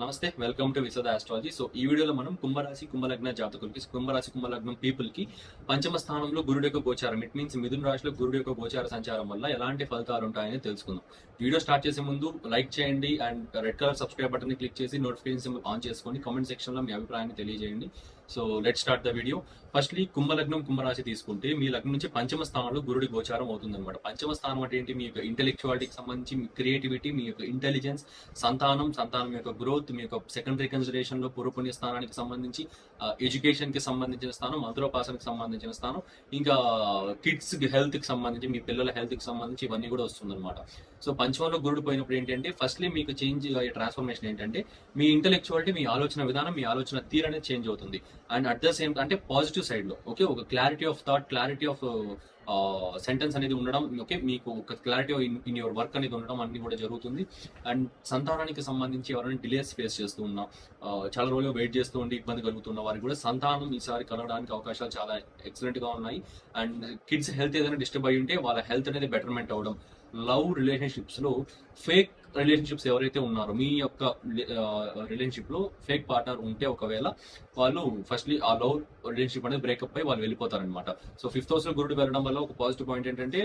నమస్తే, welcome to విశద astrology. So ఈ వీడియోలో మనం కుంభరాశి కుంభలగ్న జాతకులకి, కుంభరాశి కుంభలగ్నం పీపుల్ కి పంచమ స్థానంలో గురుడు యొక్క గోచారం, ఇట్ మీన్స్ మిథున రాశిలో గురుడు యొక్క గోచార సంచారం వల్ల ఎలాంటి ఫలితాలు ఉంటాయని తెలుసుకుందాం. వీడియో స్టార్ట్ చేసే ముందు లైక్ చేయండి and red colour subscribe button ని క్లిక్ చేసి నోటిఫికేషన్ సింబల్ ఆన్ చేసుకొని కామెంట్ సెక్షన్ లో మీ అభిప్రాయాన్ని తెలియజేయండి. So let start the video. Firstly కుంభలగ్నం కుంభరాశి తీసుకుంటే మీ లగ్నం నుంచి పంచమ స్థానంలో గురుడి గోచారం అవుతుంది అనమాట. పంచమ స్థానం అంటే ఏంటి? మీ యొక్క ఇంటెలెక్చువాలిటీకి సంబంధించి, మీ క్రియేటివిటీ, మీ యొక్క ఇంటెలిజెన్స్, సంతానం యొక్క గ్రోత్, మీ యొక్క సెకండరీ కన్సిడరేషన్ లో పూర్వపుణ్య స్థానానికి సంబంధించి, ఎడ్యుకేషన్ కి సంబంధించిన స్థానం, మంత్రోపాసనకి సంబంధించిన స్థానం, ఇంకా కిడ్స్ హెల్త్ కి సంబంధించి, మీ పిల్లల హెల్త్ కి సంబంధించి ఇవన్నీ కూడా వస్తుంది అనమాట. సో పంచమంలో గురుడు పోయినప్పుడు ఏంటంటే ఫస్ట్లీ మీకు చేంజ్ అయ్యే ట్రాన్స్ఫర్మేషన్ ఏంటంటే మీ ఇంటెలెక్చువాలిటీ, మీ ఆలోచన విధానం, మీ ఆలోచన తీరు అనేది చేంజ్ అవుతుంది. అండ్ అట్ ద సేమ్ అంటే పాజిటివ్ సైడ్ లో ఓకే, ఒక clarity of thought, clarity of sentence అనేది ఉండడం, ఓకే, మీకు ఒక క్లారిటీ ఇన్ యువర్ వర్క్ అనేది ఉండడం అన్ని కూడా జరుగుతుంది. అండ్ సంతానానికి సంబంధించి ఎవరైనా డిలేస్ ఫేస్ చేస్తూ ఉన్నా, చాలా రోజులు వెయిట్ చేస్తూ ఉండి ఇబ్బంది కలుగుతున్న వారికి కూడా సంతానం ఈసారి కలగడానికి అవకాశాలు చాలా ఎక్సలెంట్ గా ఉన్నాయి. అండ్ కిడ్స్ హెల్త్ ఏదైనా డిస్టర్బ్ అయి ఉంటే వాళ్ళ హెల్త్ అనేది బెటర్మెంట్ అవ్వడం. లవ్ రిలేషన్షిప్స్ లో ఫేక్ రిలేషన్షిప్స్ ఎవరైతే ఉన్నారో, మీ యొక్క రిలేషన్షిప్ లో ఫేక్ పార్ట్నర్ ఉంటే ఒకవేళ వాళ్ళు ఫస్ట్లీ ఆ లవ్ రిలేషన్షిప్ అనేది బ్రేకప్ అయి వాళ్ళు వెళ్ళిపోతారనమాట. సో ఫిఫ్త్ హౌస్ లో గురుడు వెళ్ళడం వల్ల ఒక పాజిటివ్ పాయింట్ ఏంటంటే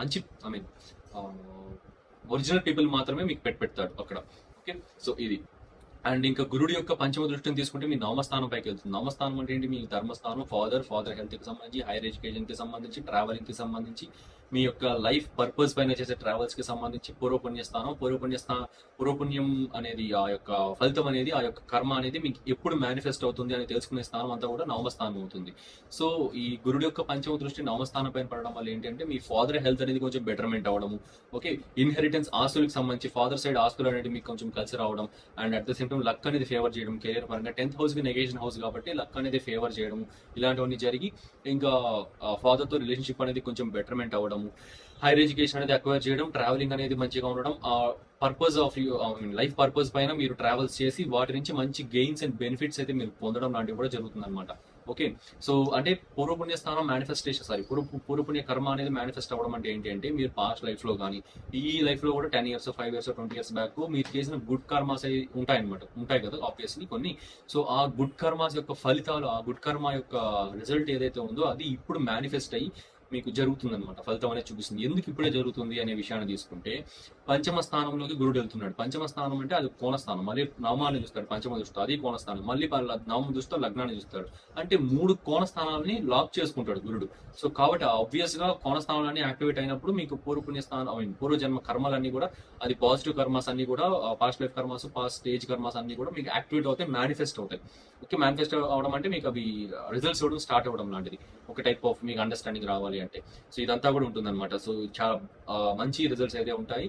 మంచి ఐ మీన్ ఒరిజినల్ పీపుల్ మాత్రమే మీకు పెడతాడు అక్కడ. ఓకే, సో ఇది. అండ్ ఇంకా గురుడు యొక్క పంచమ దృష్టిని తీసుకుంటే మీ నామస్థానం పైకి వెళ్తుంది. నామస్థానం అంటే ఏంటి? మీ ధర్మస్థానం, ఫాదర్ హెల్త్ కి సంబంధించి, హైయర్ ఎడ్యుకేషన్ కి సంబంధించి, ట్రావెలింగ్ కి సంబంధించి, మీ యొక్క లైఫ్ పర్పస్ పైన చేసే ట్రావెల్స్ కి సంబంధించి, పూర్వపుణ్యం అనేది ఆ యొక్క ఫలితం అనేది, ఆ యొక్క కర్మ అనేది మీకు ఎప్పుడు మేనిఫెస్ట్ అవుతుంది అని తెలుసుకునే స్థానం అంతా కూడా నామస్థానం అవుతుంది. సో ఈ గురుడు యొక్క పంచమ దృష్టి నామస్థానం పైన పడడం వల్ల ఏంటంటే మీ ఫాదర్ హెల్త్ అనేది కొంచెం బెటర్మెంట్ అవడము. ఓకే, ఇన్హెరిటెన్స్ ఆస్తులకు సంబంధించి ఫాదర్ సైడ్ ఆస్తులు అనేది మీకు కొంచెం కలిసి రావడం. And at the same time luck అనేది ఫేవర్ చేయడం. కెరీర్ పరంగా 10th హౌస్ కి నెగేషన్ హౌస్ కాబట్టి లక్ అనేది ఫేవర్ చేయడం, ఇలాంటివన్నీ జరిగి ఇంకా ఫాదర్ తో రిలేషన్షిప్ అనేది కొంచెం బెటర్మెంట్ అవ్వడము, హైయర్ ఎడ్యుకేషన్ అనేది అక్వైర్ చేయడం, ట్రావెలింగ్ అనేది మంచిగా ఉండడం, పర్పస్ ఆఫ్ లైఫ్ పర్పస్ పైన మీరు ట్రావెల్స్ చేసి వాటి నుంచి మంచి గెయిన్స్ అండ్ బెనిఫిట్స్ అయితే మీరు పొందడం లాంటివి కూడా జరుగుతుంది అనమాట. ఓకే, సో అంటే పూర్వపుణ్య స్థానం మేనిఫెస్టేషన్, పూర్వపుణ్య కర్మ అనేది మేనిఫెస్ట్ అవ్వడం అంటే ఏంటి అంటే మీరు పాస్ట్ లైఫ్ లో కానీ ఈ లైఫ్ లో కూడా 10 years 5 years 20 years బ్యాక్ మీరు చేసిన గుడ్ కర్మాస్ ఉంటాయి కదా ఆబ్వియస్లీ కొన్ని. సో ఆ గుడ్ కర్మాస్ యొక్క ఫలితాలు, ఆ గుడ్ కర్మ యొక్క రిజల్ట్ ఏదైతే ఉందో అది ఇప్పుడు మేనిఫెస్ట్ అయ్యి మీకు జరుగుతుంది అనమాట. ఫలితం అనేది చూపిస్తుంది. ఎందుకు ఇప్పుడే జరుగుతుంది అనే విషయాన్ని తీసుకుంటే పంచమ స్థానంలోకి గురుడు వెళ్తున్నాడు. పంచమ స్థానం అంటే అది కోణస్థానం, మళ్ళీ నామాన్ని చూస్తాడు. పంచమ దృష్టి అది కోణస్థానం, మళ్ళీ నామ దృష్టితో లగ్నాన్ని చూస్తాడు. అంటే 3 కోణ స్థానాలని లాక్ చేసుకుంటాడు గురుడు. సో కాబట్టి ఆబ్వియస్ గా కోణ స్థానాలన్నీ యాక్టివేట్ అయినప్పుడు మీకు పూర్వపుణ్య స్థానం, పూర్వజన్మ కర్మలన్నీ కూడా, అది పాజిటివ్ కర్మాస్ అన్ని కూడా, past life karmas, past stage karmas అన్ని కూడా మీకు యాక్టివేట్ అవుతాయి, మేనిఫెస్ట్ అవుతాయి. ఓకే, మేనిఫెస్ట్ అవడం అంటే మీకు అవి రిజల్ట్స్ ఇవ్వడం స్టార్ట్ అవ్వడం లాంటిది, ఒక టైప్ ఆఫ్ మీకు అండర్స్టాండింగ్ రావాలి అంటే. సో ఇదంతా కూడా ఉంటుంది అనమాట. సో చాలా మంచి రిజల్ట్స్ అయితే ఉంటాయి.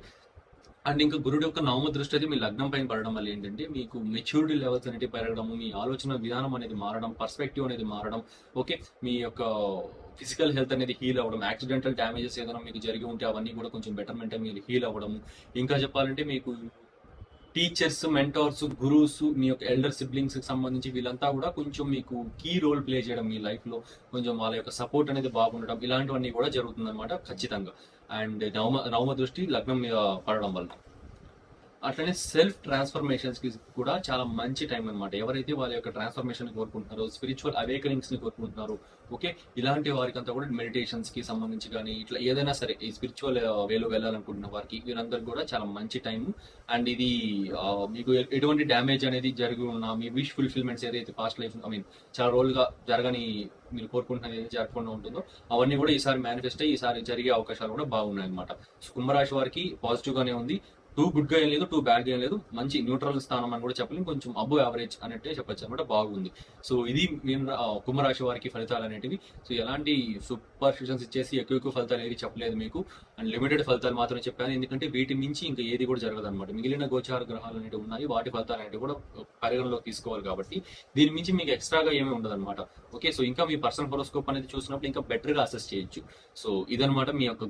అండ్ ఇంకా గురుడు యొక్క నవమ దృష్టి అయితే మీ లగ్నం పైన పడడం వల్ల ఏంటంటే మీకు మెచ్యూరిటీ లెవెల్స్ అనేవి పెరగడం, మీ ఆలోచన విధానం అనేది మారడం, పర్స్పెక్టివ్ అనేది మారడం. ఓకే, మీ యొక్క ఫిజికల్ హెల్త్ అనేది హీల్ అవ్వడం, యాక్సిడెంటల్ డ్యామేజెస్ ఏదైనా మీకు జరిగి ఉంటే అవన్నీ కూడా కొంచెం బెటర్మెంట్ మీరు హీల్ అవ్వడం. ఇంకా చెప్పాలంటే మీకు టీచర్స్, మెంటర్స్, గురూస్, మీ యొక్క ఎల్డర్ సిబ్లింగ్స్ కి సంబంధించి వీళ్ళంతా కూడా కొంచెం మీకు కీ రోల్ ప్లే చేయడం, మీ లైఫ్ లో కొంచెం వాళ్ళ యొక్క సపోర్ట్ అనేది బాగుండడం, ఇలాంటివన్నీ కూడా జరుగుతుంది అనమాట ఖచ్చితంగా. అండ్ నవమ దృష్టి లగ్నం మీద పడడం వల్ల అట్లనే సెల్ఫ్ ట్రాన్స్ఫర్మేషన్స్ కి కూడా చాలా మంచి టైం అనమాట. ఎవరైతే వాళ్ళ యొక్క ట్రాన్స్ఫర్మేషన్ కోరుకుంటున్నారో, స్పిరిచువల్ అవేకనింగ్స్ ని కోరుకుంటున్నారో, ఓకే, ఇలాంటి వారికి అంతా కూడా మెడిటేషన్స్ కి సంబంధించి కానీ ఇట్లా ఏదైనా సరే ఈ స్పిరిచువల్ వేలో వెళ్ళాలనుకుంటున్న వారికి వీరందరికి కూడా చాలా మంచి టైం. అండ్ ఇది మీకు ఎటువంటి డ్యామేజ్ అనేది జరిగి ఉన్న మీ విష్ ఫుల్ఫిల్మెంట్స్ ఏదైతే పాస్ట్ లైఫ్ చాలా రోజులుగా జరగని మీరు కోరుకుంటున్నది ఏదైతే జరగకుండా ఉంటుందో అవన్నీ కూడా ఈసారి మేనిఫెస్ట్ అయ్యి ఈసారి జరిగే అవకాశాలు కూడా బాగున్నాయి అనమాట. కుంభరాశి వారికి పాజిటివ్ గానే ఉంది. టూ గుడ్ గా ఏం లేదు, టూ బ్యాడ్ గా ఏం లేదు, మంచి న్యూట్రల్ స్థానం అని కూడా చెప్పలేము, కొంచెం అబో యావరేజ్ అన్నట్టే చెప్పచ్చు అనమాట. బాగుంది. సో ఇది కుంభరాశి వారికి ఫలితాలు అనేటివి. సో ఎలాంటి సూపర్ఫిషన్స్ ఇచ్చేసి ఎక్కువ ఫలితాలు ఏది చెప్పలేదు మీకు, అండ్ లిమిటెడ్ ఫలితాలు మాత్రమే చెప్పాను. ఎందుకంటే వీటి మించి ఇంకా ఏది కూడా జరగదు అనమాట. మిగిలిన గోచార గ్రహాలు అనేవి ఉన్నాయి, వాటి ఫలితాలు అనేవి కూడా పరిగణలోకి తీసుకోవాలి కాబట్టి దీని మించి మీకు ఎక్స్ట్రాగా ఏమీ ఉండదు అనమాట. ఓకే, సో ఇంకా మీ పర్సనల్ హోరోస్కోప్ అనేది చూసినప్పుడు ఇంకా బెటర్ గా అసెస్ చేయొచ్చు. సో ఇదనమాట మీ యొక్క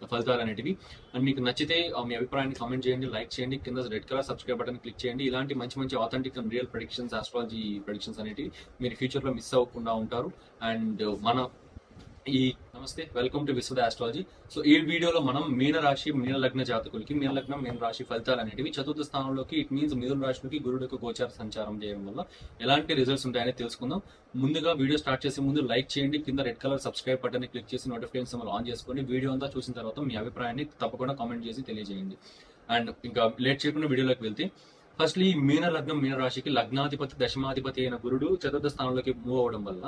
ఫలితాలు అనేటివి. అండ్ మీకు నచ్చితే మీ అభిప్రాయాన్ని కామెంట్ చేయండి, లైక్ చేయండి, కింద red colour subscribe button click చేయండి. ఇలాంటి మంచి authentic and real predictions, astrology predictions అనేటివి మీరు ఫ్యూచర్ లో మిస్ అవ్వకుండా ఉంటారు. అండ్ మన ఈ నమస్తే, welcome to Vishwada astrology. So ఈ వీడియోలో మనం మీన రాశి మీన లగ్న జాతకులకి మీన లగ్నం మీన రాశి ఫలితాలు అనేటివి చతుర్థ స్థానంలోకి ఇట్ మీన్స్ మిథున రాశిలోకి గురుడు యొక్క గోచార సంచారం చేయడం వల్ల ఎలాంటి రిజల్ట్స్ ఉంటాయని తెలుసుకుందాం. ముందుగా వీడియో స్టార్ట్ చేసే ముందు లైక్ చేయండి, కింద red colour subscribe button click చేసి నోటిఫికేషన్ ఆన్ చేసుకోండి. వీడియో అంతా చూసిన తర్వాత మీ అభిప్రాయాన్ని తప్పకుండా కామెంట్ చేసి తెలియజేయండి. అండ్ ఇంకా లేట్ చేయకుండా వీడియోలోకి వెళ్తే, ఫస్ట్లీ మీన లగ్నం మీన రాశికి లగ్నాధిపతి దశమాధిపతి అయిన గురుడు చతుర్థ స్థానంలోకి మూవ్ అవడం వల్ల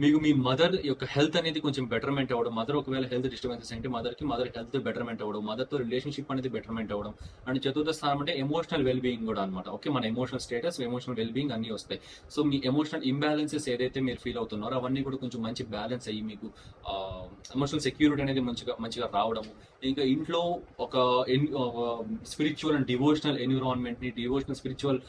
మీకు మీ మదర్ యొక్క హెల్త్ అనేది కొంచెం బెటర్మెంట్ అవ్వడం, మదర్ ఒకవేళ హెల్త్ డిస్టర్బెన్సెస్ అంటే మదర్ హెల్త్ బెటర్మెంట్ అవ్వడం, మదర్తో రిలేషన్షిప్ అనేది బెటర్మెంట్ అవ్వడం. అండ్ చతుర్థ స్థానం అంటే ఎమోషనల్ వెల్ బీయింగ్ కూడా అనమాట. ఓకే, మన emotional status, emotional well being అన్ని వస్తాయి. సో మీ ఎమోషనల్ ఇంబ్యాలెన్సెస్ ఏదైతే మీరు ఫీల్ అవుతున్నారో అవన్నీ కూడా కొంచెం మంచి బ్యాలెన్స్ అయ్యి మీకు ఎమోషనల్ సెక్యూరిటీ అనేది మంచిగా రావడము. ఇంకా ఇంట్లో ఒక స్పిరిచువల్ అండ్ డివోషనల్ ఎన్విరాన్మెంట్ ని, డివోషనల్ స్పిరిచువల్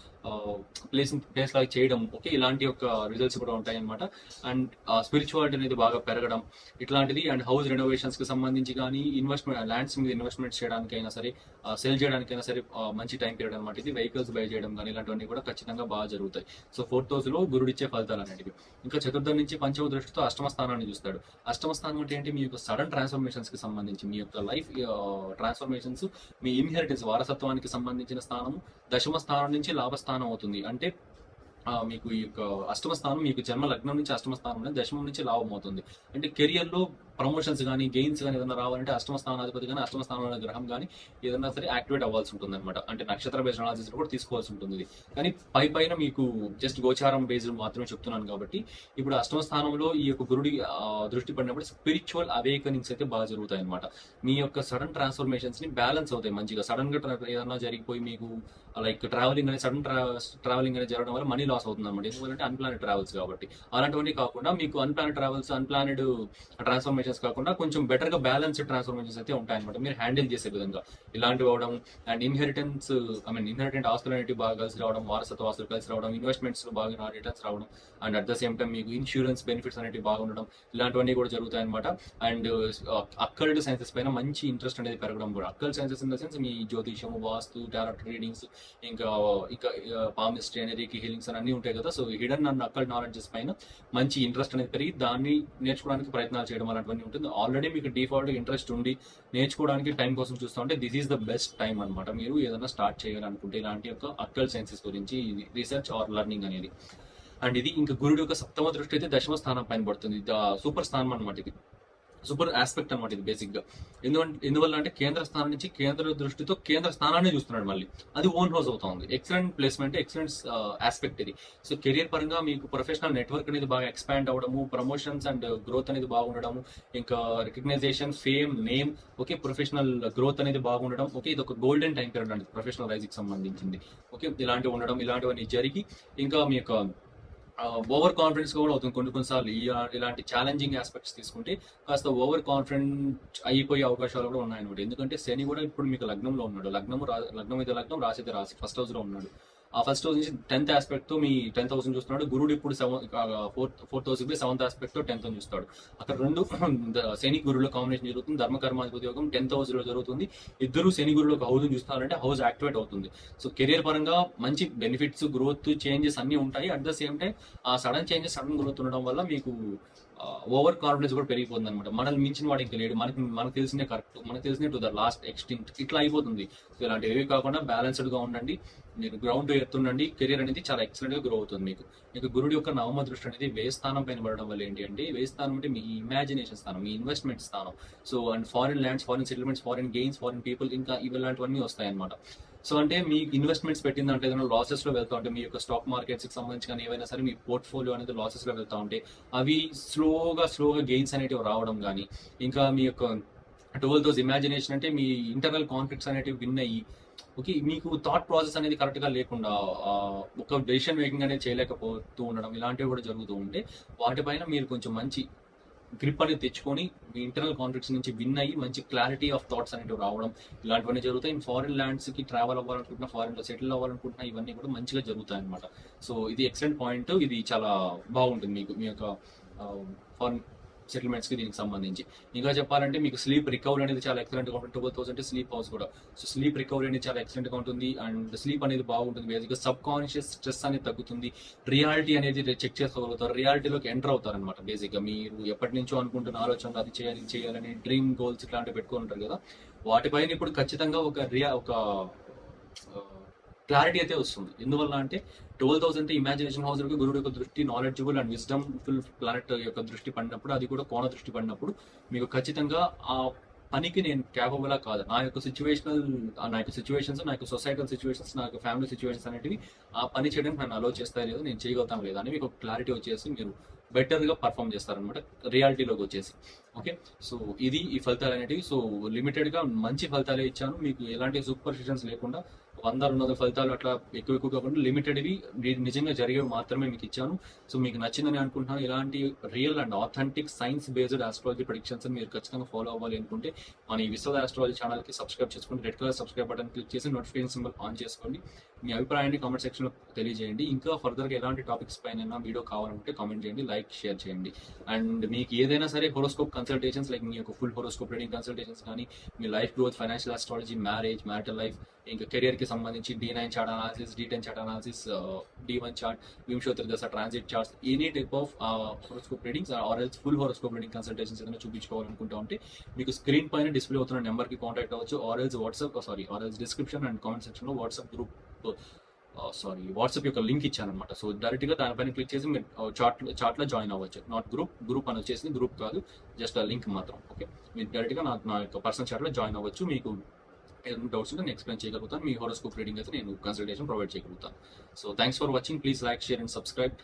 ప్లేస్ లాగా చేయడం. ఓకే, ఇలాంటి యొక్క రిజల్ట్స్ కూడా ఉంటాయి అనమాట. అండ్ స్పిరిచువాలిటీ అనేది బాగా పెరగడం ఇట్లాంటిది. అండ్ హౌస్ రెనోవేషన్స్ కి సంబంధించి కానీ, ఇన్వెస్ట్మెంట్ ల్యాండ్స్ మీద ఇన్వెస్ట్మెంట్ చేయడానికైనా సరే, సెల్ చేయడానికైనా సరే మంచి టైం పీరియడ్ అనమాట ఇది. వెహికల్స్ బై చేయడం కానీ ఇలాంటివన్నీ కూడా ఖచ్చితంగా బాగా జరుగుతాయి. సో 4th హౌస్ లో గురుడు ఇచ్చే ఫలితాలు అనేటివి. ఇంకా చతుర్థం నుంచి పంచమ దృష్టితో అష్టమ స్థానాన్ని చూస్తాడు. అష్టమ స్థానం అంటే ఏంటి? మీ యొక్క సడన్ ట్రాన్స్ఫర్మేషన్స్ కి సంబంధించి, మీ యొక్క లైఫ్ ట్రాన్స్ఫర్మేషన్స్, మీ ఇన్హెరిటెన్స్ వారసత్వానికి సంబంధించిన స్థానము దశమ స్థానం నుంచి లాభస్థానం అవుతుంది. అంటే మీకు ఈ యొక్క అష్టమ స్థానం మీకు జన్మ లగ్నం నుంచి అష్టమ స్థానం దశమం నుంచి లాభం అవుతుంది. అంటే కెరియర్ లో ప్రమోషన్స్ కానీ, గెయిన్స్ కానీ ఏదైనా రావాలంటే అష్టమ స్థానాధిపతి కానీ, అష్టమ స్థానంలో గ్రహం కానీ ఏదైనా సరే యాక్టివేట్ అవ్వాల్సి ఉంటుంది అనమాట. అంటే నక్షత్ర బేస్డ్ అనాలిసిస్ కూడా తీసుకోవాల్సి ఉంటుంది ఇది. కానీ పైన మీకు జస్ట్ గోచారం బేస్డ్ మాత్రమే చెప్తున్నాను కాబట్టి, ఇప్పుడు అష్టమ స్థానంలో ఈ యొక్క గురుడి దృష్టి పడినప్పుడు స్పిరిచువల్ అవేకనింగ్స్ అయితే బాగా జరుగుతాయి అనమాట. మీ యొక్క సడన్ ట్రాన్స్ఫర్మేషన్స్ ని బ్యాలెన్స్ అవుతాయి మంచిగా. సడన్ గా ఏదైనా జరిగిపోయి మీకు లైక్ ట్రావెలింగ్ అనేది సడన్ ట్రావెలింగ్ అనేది జరగడం వల్ల మనీ లాస్ అవుతుంది అనమాట. ఎందుకంటే అన్ప్లానెడ్ ట్రావెల్స్ కాబట్టి. అలాంటివన్నీ కాకుండా మీకు అన్ప్లానెడ్ ట్రావెల్స్, అన్ప్లానెడ్ ట్రాన్స్ఫర్మేషన్స్ కాకుండా కొంచెం బెటర్ గా బ్యాలెన్స్డ్ ట్రాన్స్ఫర్మేషన్స్ అయితే ఉంటాయన్నమాట. మీరు హ్యాండిల్ చేసే విధంగా ఇలాంటివి అవడం. అండ్ ఇన్హెరిటెంట్ ఆస్తులు అనేవి బాగా కలిసి రావడం, వారసత్వ ఆస్తులు కలిసి రావడం, ఇన్వెస్ట్మెంట్స్ లో బాగా రిటర్న్స్ రావడం. And at the same time మీకు ఇన్సూరెన్స్ బెనిఫిట్స్ అనేవి బాగా ఉండడం, ఇలాంటివన్నీ కూడా జరుగుతాయి అనమాట. అండ్ అక్కల్ట్ సైన్సెస్ పైన మంచి ఇంట్రెస్ట్ అనేది పెరగడం కూడా. Occult sciences in the sense మీ జ్యోతిషము, వాస్తు, టారట్ రీడింగ్స్, ఇంకా పామిస్ట్రీ అనేది, హీలింగ్స్ అని అన్ని ఉంటాయి కదా. సో హిడెన్ అండ్ అక్కల్ట్ నాలెడ్జెస్ పైన మంచి ఇంట్రెస్ట్ అనేది పెరిగి దాన్ని నేర్చుకోవడానికి ప్రయత్నాలు చేయడం అలాంటివన్నీ ఉంటుంది. ఆల్రెడీ మీకు డిఫాల్ట్ ఇంట్రెస్ట్ ఉండి నేర్చుకోవడానికి టైం కోసం చూస్తూ ఉంటే this is the best time అనమాట. మీరు ఏదైనా స్టార్ట్ చేయాలనుకుంటే ఇలాంటి యొక్క అక్కల్ట్ సైన్సెస్ గురించి రీసెర్చ్ ఆర్ లెర్నింగ్ అనేది. అండ్ ఇది ఇంకా గురుడు యొక్క సప్తమ దృష్టి అయితే దశమ స్థానం పైన పడుతుంది. సూపర్ స్థానం అనమాట ఇది, సూపర్ ఆస్పెక్ట్ అనమాట ఇది బేసిక్ గా. ఎందువల్ల అంటే కేంద్ర స్థానం నుంచి కేంద్ర దృష్టితో కేంద్ర స్థానాన్ని చూస్తున్నాడు మళ్ళీ. అది ఓన్ హౌస్ అవుతుంది. ఎక్సలెంట్ ప్లేస్మెంట్, ఎక్సలెంట్ ఆస్పెక్ట్ ఇది. సో కెరియర్ పరంగా మీకు ప్రొఫెషనల్ నెట్వర్క్ అనేది బాగా ఎక్స్పాండ్ అవడము, ప్రమోషన్స్ అండ్ గ్రోత్ అనేది బాగుండడము, ఇంకా recognition, fame, name, okay, professional growth అనేది బాగుండడం. ఓకే, ఇది ఒక గోల్డెన్ టైం పీరియడ్ అండి ప్రొఫెషనల్ రైజ్ కి సంబంధించింది. ఓకే, ఇలాంటివి ఉండడం, ఇలాంటివన్నీ జరిగి ఇంకా మీ యొక్క ఓవర్ కాన్ఫిడెన్స్ కూడా అవుతుంది కొన్నిసార్లు. ఇలాంటి ఛాలెంజింగ్ ఆస్పెక్ట్స్ తీసుకుంటే కాస్త ఓవర్ కాన్ఫిడెంట్ అయిపోయే అవకాశాలు కూడా ఉన్నాయన్నమాట. ఎందుకంటే శని కూడా ఇప్పుడు మీకు లగ్నంలో ఉన్నాడు. లగ్నం అయితే లగ్నం, రాశి అయితే రాశి, ఫస్ట్ హౌస్ లో ఉన్నాడు. ఆ ఫస్ట్ హౌస్ నుంచి 10th ఆస్పెక్ట్ తో మీ 10th హౌస్ చూస్తున్నాడు. గురుడు ఇప్పుడు 4th హౌస్ కి 7th ఆస్పెక్ట్ తో 10th చూస్తాడు. అక్కడ రెండు శని గురువుల కాంబినేషన్ జరుగుతుంది. ధర్మకర్మాధిపతి యోగం 10th హౌస్ లో జరుగుతుంది. ఇద్దరు శని గురువులు ఒక హౌస్ చూస్తారంటే హౌస్ యాక్టివేట్ అవుతుంది. సో కెరియర్ పరంగా మంచి బెనిఫిట్స్, గ్రోత్, చేంజెస్ అన్ని ఉంటాయి. అట్ ద సేమ్ టైం ఆ సడన్ చేంజెస్, సడన్ గ్రోత్ ఉండడం వల్ల మీకు ఓవర్ కాన్ఫిడెన్స్ కూడా పెరిగిపోతుంది అనమాట. మనల్ని మించిన వాడు ఇంకా లేడు, మనకు తెలిసినే కరెక్ట్, మనకు తెలిసినే టు ద లాస్ట్ ఎక్స్టింక్ట్, ఇట్లా అయిపోతుంది. సో ఇలాంటి ఏవి కాకుండా బ్యాలెన్స్డ్ గా ఉండండి, మీరు గ్రౌండ్ ఎత్తుండండి. కెరియర్ అనేది చాలా ఎక్సలెంట్ గా గ్రో అవుతుంది మీకు. మీకు గురుడు యొక్క నవమ దృష్టి అనేది వ్యయ స్థానం పైన పడడం వల్ల ఏంటి అంటే, వ్యయ స్థానం అంటే మీ ఇమాజినేషన్ స్థానం, మీ ఇన్వెస్ట్మెంట్ స్థానం. So and foreign lands, foreign settlements, foreign gains, foreign people, ఇంకా ఇలాంటివన్నీ వస్తాయి అనమాట. సో అంటే మీ ఇన్వెస్ట్మెంట్స్ పెట్టిన దాంట్లో ఏదైనా లాసెస్ లో వెళ్తా ఉంటే, మీ యొక్క స్టాక్ మార్కెట్స్ కి సంబంధించి కానీ ఏవైనా సరే మీ పోర్ట్ఫోలియో అనేది లాసెస్ లో వెళ్తా ఉంటే అవి స్లోగా గెయిన్స్ అనేటివి రావడం కానీ, ఇంకా మీ యొక్క 12th హౌస్ ఇమాజినేషన్ అంటే మీ ఇంటర్నల్ కాన్ఫ్లిక్ట్స్ అనేటివి విన్ అయ్యి, ఓకే, మీకు థాట్ ప్రాసెస్ అనేది కరెక్ట్ గా లేకుండా ఒక డెసిషన్ మేకింగ్ అనేది చేయలేకపోతూ ఉండడం, ఇలాంటివి కూడా జరుగుతూ ఉంటే వాటిపైన మీరు కొంచెం మంచి గ్రిప్ అనేది తెచ్చుకొని మీ ఇంటర్నల్ కాన్ఫ్లిక్ట్స్ నుంచి విన్ అయ్యి మంచి క్లారిటీ ఆఫ్ థాట్స్ అనేవి రావడం, ఇలాంటివన్నీ జరుగుతాయి. ఫారిన్ ల్యాండ్స్ కి ట్రావెల్ అవ్వాలనుకుంటున్నా, ఫారిన్ లో సెటిల్ అవ్వాలనుకుంటున్నా, ఇవన్నీ కూడా మంచిగా జరుగుతాయి అనమాట. సో ఇది ఎక్సలెంట్ పాయింట్. ఇది చాలా బాగుంటుంది మీకు, మీ యొక్క ఫారిన్ సెటిల్మెంట్స్ కి దీనికి సంబంధించి. ఇంకా చెప్పాలంటే మీకు స్లీప్ రికవరీ అనేది చాలా ఎక్సలెంట్ గా ఉంటుంది. 12,000 స్లీప్ హౌస్ కూడా. సో స్లీప్ రికవరీ అనేది చాలా ఎక్సలెంట్ గా ఉంటుంది అండ్ స్లీప్ అనేది బాగుంటుంది. బేసిక్ గా సబ్ కాన్షియస్ స్ట్రెస్ అనేది తగ్గుతుంది. రియాలిటీ అనేది చెక్ చేసుకోగలుగుతారు, రియాలిటీలోకి ఎంటర్ అవుతారు అనమాట. బేసిక్ గా మీరు ఎప్పటి నుంచో అనుకుంటున్న ఆలోచనలు అది చేయాలి ఇది చేయాలని డ్రీమ్ గోల్స్ ఇట్లాంటివి పెట్టుకుంటారు కదా, వాటిపైన ఇప్పుడు ఖచ్చితంగా ఒక క్లారిటీ అయితే వస్తుంది. ఎందువల్ల అంటే 12,000 ఇమాజినేషన్ హౌస్ యొక్క గురుడు యొక్క దృష్టి knowledgeable and wisdom full planet యొక్క దృష్టి పడినప్పుడు, అది కూడా కోణ దృష్టి పడినప్పుడు మీకు ఖచ్చితంగా ఆ పనికి నేను క్యాపబులా కాదు, నా యొక్క సిచ్యువేషన్స్, నా యొక్క సొసైటల్ సిచ్యువేషన్స్, నా యొక్క ఫ్యామిలీ సిచ్యువేషన్స్ అనేటివి ఆ పని చేయడానికి నన్ను అలో చేస్తాయి లేదా, నేను చేయగలుగుతాను లేదా అని మీకు ఒక క్లారిటీ వచ్చేసి మీరు బెటర్ గా పర్ఫామ్ చేస్తారనమాట రియాలిటీలోకి వచ్చేసి. ఓకే, సో ఇది ఈ ఫలితాలు అనేటివి. సో లిమిటెడ్ గా మంచి ఫలితాలే ఇచ్చాను మీకు, ఎలాంటి సూపర్స్టిషన్స్ లేకుండా 100-200 ఫలితాలు అట్లా ఎక్కువ కాకుండా లిమిటెడ్వి నిజంగా జరిగేవి మాత్రమే మీకు ఇచ్చాను. సో మీకు నచ్చిందని అనుకుంటున్నాను. ఇలాంటి real and authentic science based astrology predictions మీరు ఖచ్చితంగా ఫాలో అవ్వాలి అనుకుంటే మన ఈ విశ్వ ఆస్ట్రాలజీ ఛానల్ కి సబ్స్క్రైబ్ చేసుకోండి. Red colour subscribe button click చేసి నోటిఫికేషన్ సింబల్ ఆన్ చేసుకోండి. మీ అభిప్రాయాన్ని కామెంట్ సెక్షన్ లో తెలియజేయండి. ఇంకా ఫర్దర్ గా ఎలాంటి టాపిక్స్ పైన వీడియో కావాలంటే కామెంట్ చేయండి, లైక్ షేర్ చేయండి. అండ్ మీకు ఏదైనా సరే హోరోస్కోప్ కన్సల్టేషన్స్ లైక్ మీ యొక్క ఫుల్ హోరోస్కోప్ రీడింగ్ కన్సల్టేషన్స్ కానీ, మీ life growth, financial astrology, marriage, marital life, ఇంకా కెరియర్ కి సంబంధించి D9 chart analysis, D10 chart analysis, D1 chart, Vimshottari dasha transit charts, any type of horoscope readings or else full horoscope reading consultations ఏదైనా చూపించుకోవాలనుకుంటా ఉంటే మీకు screen పైన డిస్ప్లే అవుతున్న number కి కాంటాక్ట్ అవ్వచ్చు. Or else description and comment section లో WhatsApp యొక్క లింక్ ఇచ్చానమాట. సో డైరెక్ట్ గా దానిపైన క్లిక్ చేసి మీరు చార్ట్ లో జాయిన్ అవ్వచ్చు. నాట్ గ్రూప్ అని వచ్చేసి గ్రూప్ కాదు, జస్ట్ ఆ లింక్ మాత్రం. ఓకే, మీరు డైరెక్ట్ గా నా యొక్క పర్సనల్ చార్ట్ లో జాయిన్ అవ్వచ్చు. మీకు ఏదైనా డౌట్స్ ఉంటే నేను ఎక్స్ప్లెయిన్ చేయగలుగుతాను. మీ హోరోస్కోప్ రీడింగ్ అయితే నేను కన్సల్టేషన్ ప్రొవైడ్ చేయగలుగుతాను. So thanks for watching. Please like, share and subscribe.